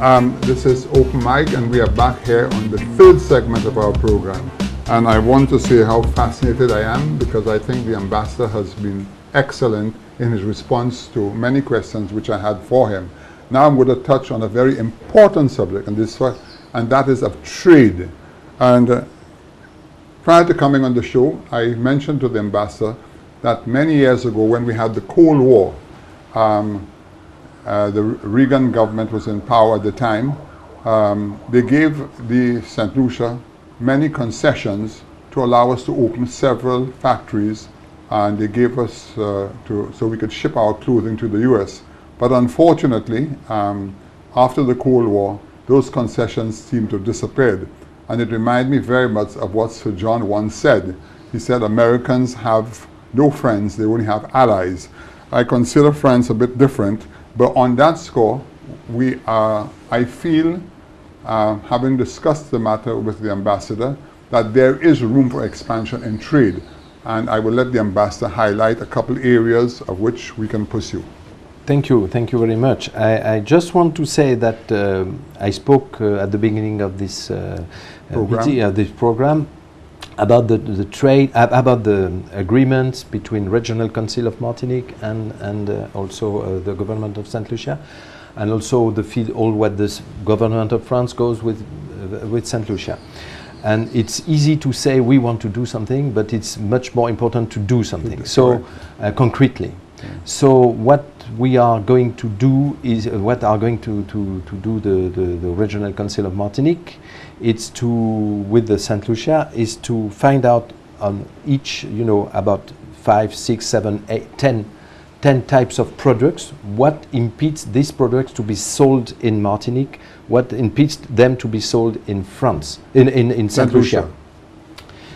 This is Openmike, and we are back here on the third segment of our program. And I want to say how fascinated I am, because I think the ambassador has been excellent in his response to many questions which I had for him. Now I'm going to touch on a very important subject, and that is of trade. And prior to coming on the show, I mentioned to the ambassador that many years ago, when we had the Cold War, the Reagan government was in power at the time. They gave the St. Lucia many concessions to allow us to open several factories, and they gave us so we could ship our clothing to the US. But unfortunately, after the Cold War, those concessions seemed to have disappeared. And it reminded me very much of what Sir John once said. He said, Americans have no friends, they only have allies. I consider France a bit different, but on that score, I feel, having discussed the matter with the ambassador, that there is room for expansion in trade. And I will let the ambassador highlight a couple areas of which we can pursue. Thank you very much. I just want to say that I spoke at the beginning of this program about the trade, about the agreements between Regional Council of Martinique and also the government of St. Lucia, and also all what the government of France goes with St. Lucia. And it's easy to say we want to do something, but it's much more important to do something. So concretely. So what we are going to do is what are going to do the Regional Council of Martinique. It's to, with the St. Lucia, is to find out on each, about 5, 6, 7, 8, 10 types of products, what impedes these products to be sold in Martinique, what impedes them to be sold in France, in St. Lucia.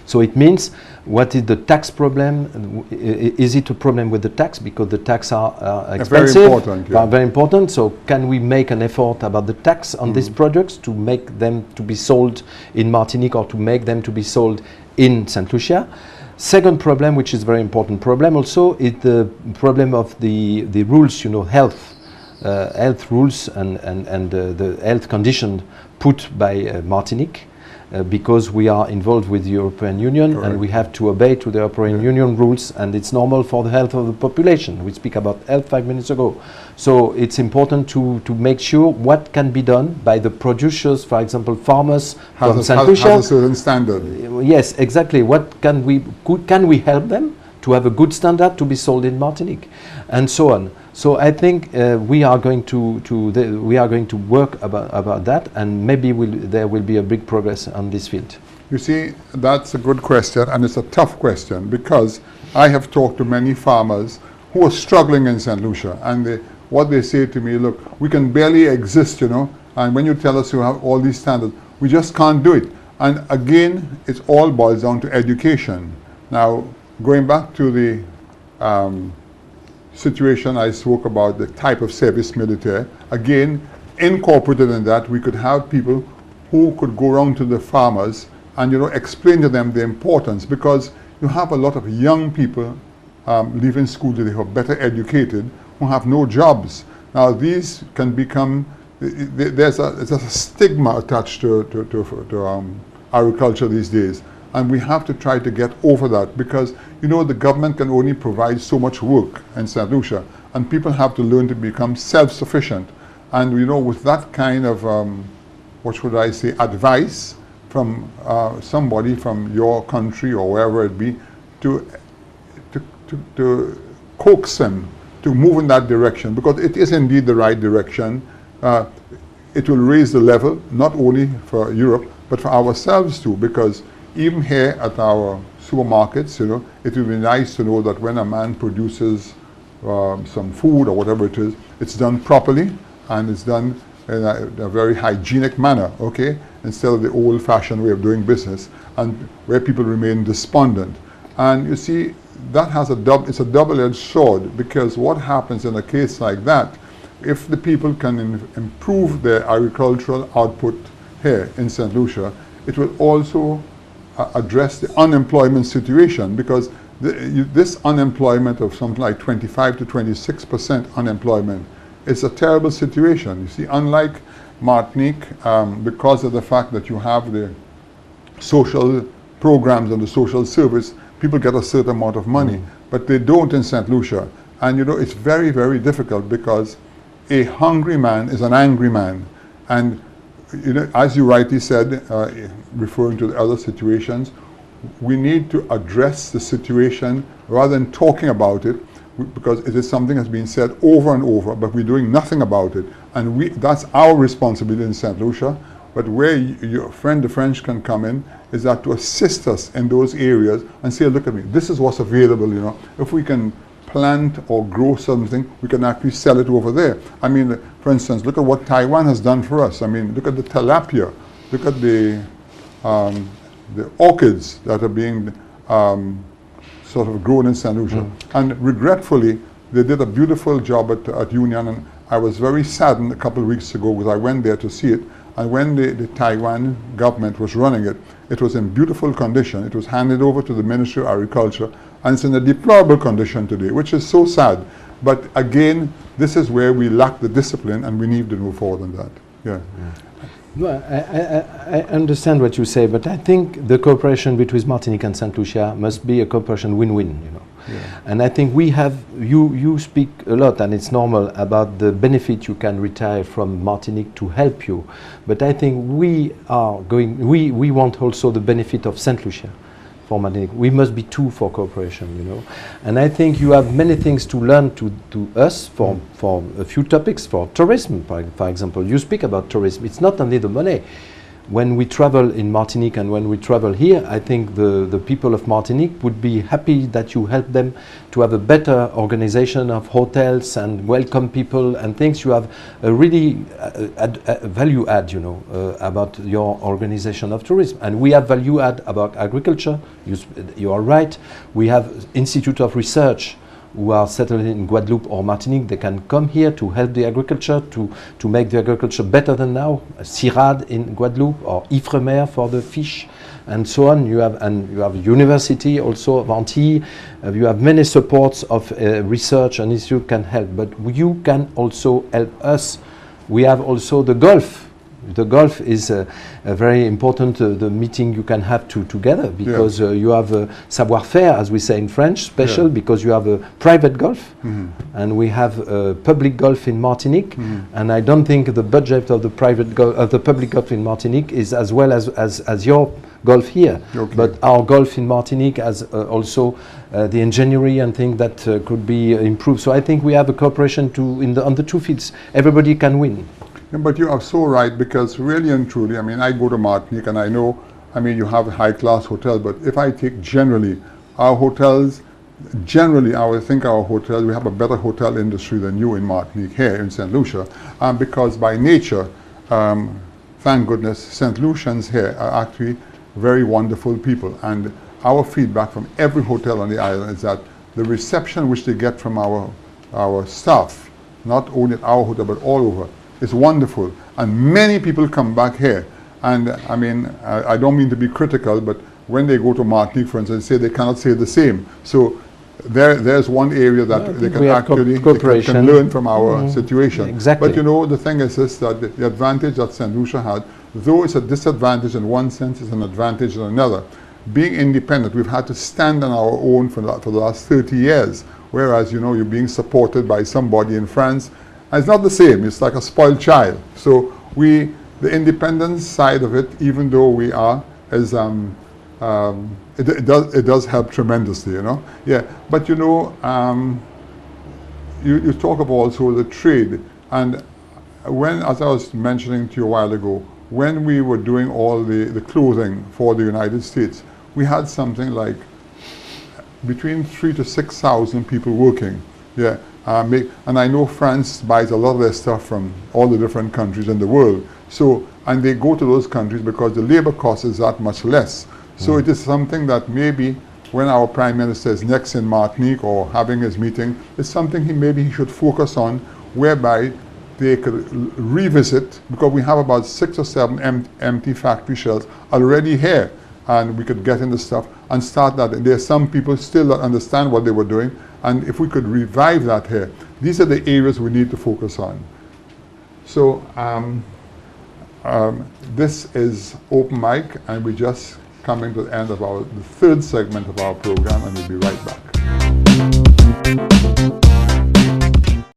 So it means, what is the tax problem? Is it a problem with the tax? Because the tax are expensive, very important, yeah. Very important. So can we make an effort about the tax on these products to make them to be sold in Martinique or to make them to be sold in St. Lucia? Second problem, which is a very important problem also, is the problem of the rules, health rules and the health condition put by Martinique. Because we are involved with the European Union. Correct. And we have to obey to the European Union rules, and it's normal for the health of the population. We speak about health 5 minutes ago. So it's important to make sure what can be done by the producers, for example, farmers from St. Lucia. Has a certain standard. Yes, exactly. What can we help them to have a good standard to be sold in Martinique, and so on. So I think we are going to work about that, and maybe there will be a big progress on this field. You see, that's a good question, and it's a tough question, because I have talked to many farmers who are struggling in St. Lucia, and what they say to me, look, we can barely exist, and when you tell us you have all these standards, we just can't do it. And again, it all boils down to education. Now, going back to the situation I spoke about, the type of service militaire, again, incorporated in that, we could have people who could go around to the farmers and explain to them the importance, because you have a lot of young people leaving school today who are better educated, who have no jobs. Now these can become, there's a stigma attached to agriculture these days. And we have to try to get over that, because the government can only provide so much work in St. Lucia, and people have to learn to become self-sufficient. And with that kind of what should I say, advice from somebody from your country or wherever it be, to coax them to move in that direction, because it is indeed the right direction. It will raise the level not only for Europe but for ourselves too, because even here at our supermarkets, it would be nice to know that when a man produces some food or whatever it is, it's done properly and it's done in a very hygienic manner, okay? Instead of the old-fashioned way of doing business, and where people remain despondent. And you see, that has it's a double-edged sword, because what happens in a case like that, if the people can improve their agricultural output here in St. Lucia, it will also address the unemployment situation, because this unemployment of something like 25 to 26% unemployment is a terrible situation. You see, unlike Martinique, because of the fact that you have the social programs and the social service, people get a certain amount of money, but they don't in St. Lucia. And you know, it's very, very difficult because a hungry man is an angry man. And you know, as you rightly said, referring to the other situations, we need to address the situation rather than talking about it, because it is something that's been said over and over, but we're doing nothing about it. And that's our responsibility in St. Lucia. But where your friend the French can come in is that to assist us in those areas and say, look at me, this is what's available, you know. If we can plant or grow something, we can actually sell it over there. I mean, for instance, look at what Taiwan has done for us. I mean, look at the tilapia, look at the orchids that are being sort of grown in St. Lucia. And regretfully, they did a beautiful job at Union, and I was very saddened a couple of weeks ago because I went there to see it. And when the Taiwan government was running it, it was in beautiful condition. It was handed over to the Ministry of Agriculture, and it's in a deplorable condition today, which is so sad. But again, this is where we lack the discipline, and we need to move forward on that. Yeah. Well, I understand what you say, but I think the cooperation between Martinique and St. Lucia must be a cooperation win-win, you know. Yeah. And I think we have, you speak a lot, and it's normal, about the benefit you can retire from Martinique to help you. But I think we want also the benefit of St. Lucia for Martinique. We must be two for cooperation, you know. And I think you have many things to learn to us for a few topics, for tourism, for example. You speak about tourism. It's not only the money. When we travel in Martinique and when we travel here, I think the people of Martinique would be happy that you help them to have a better organization of hotels and welcome people and things. You have a really value add, you know, about your organization of tourism. And we have value add about agriculture. You are right. We have Institute of Research who are settled in Guadeloupe or Martinique. They can come here to help the agriculture, to make the agriculture better than now. CIRAD in Guadeloupe or Ifremer for the fish, and so on. You have university also of Antilles. You have many supports of research, and institute can help. But you can also help us. We have also the Gulf. The Gulf is a very important the meeting you can have together, because you have savoir-faire, as we say in French, special, because you have a private golf, and we have a public golf in Martinique, and I don't think the budget of the public golf in Martinique is as well as your golf here. Okay. But our golf in Martinique has also the engineering and things that could be improved. So I think we have a cooperation on the two fields. Everybody can win. Yeah, but you are so right, because really and truly, I mean, I go to Martinique and I know, I mean, you have a high-class hotel, but if I take generally, our hotels, generally, I would think our hotels, we have a better hotel industry than you in Martinique here in St. Lucia, because by nature, thank goodness, St. Lucians here are actually very wonderful people, and our feedback from every hotel on the island is that the reception which they get from our staff, not only at our hotel but all over, is wonderful, and many people come back here. And I mean, I don't mean to be critical, but when they go to Martinique, for instance, they say they cannot say the same. So there's one area that they can actually can learn from our situation. Exactly. But you know, the thing is this, that the advantage that St. Lucia had, though it's a disadvantage in one sense, it's an advantage in another. Being independent, we've had to stand on our own for the last 30 years, whereas, you know, you're being supported by somebody in France. And it's not the same. It's like a spoiled child. So the independence side of it, even though we are, is it does help tremendously, you know. Yeah. But you know, you talk about also the trade, and as I was mentioning to you a while ago, when we were doing all the clothing for the United States, we had something like between 3,000 to 6,000 people working. Yeah. And I know France buys a lot of their stuff from all the different countries in the world. So, and they go to those countries because the labor cost is that much less. So it is something that maybe when our Prime Minister is next in Martinique or having his meeting, it's something he should focus on, whereby they could revisit, because we have about 6 or 7 empty factory shells already here, and we could get in the stuff and start that. And there are some people still that understand what they were doing, and if we could revive that here, these are the areas we need to focus on. So This is Open Mic, and we're just coming to the end of the third segment of our program, and we'll be right back.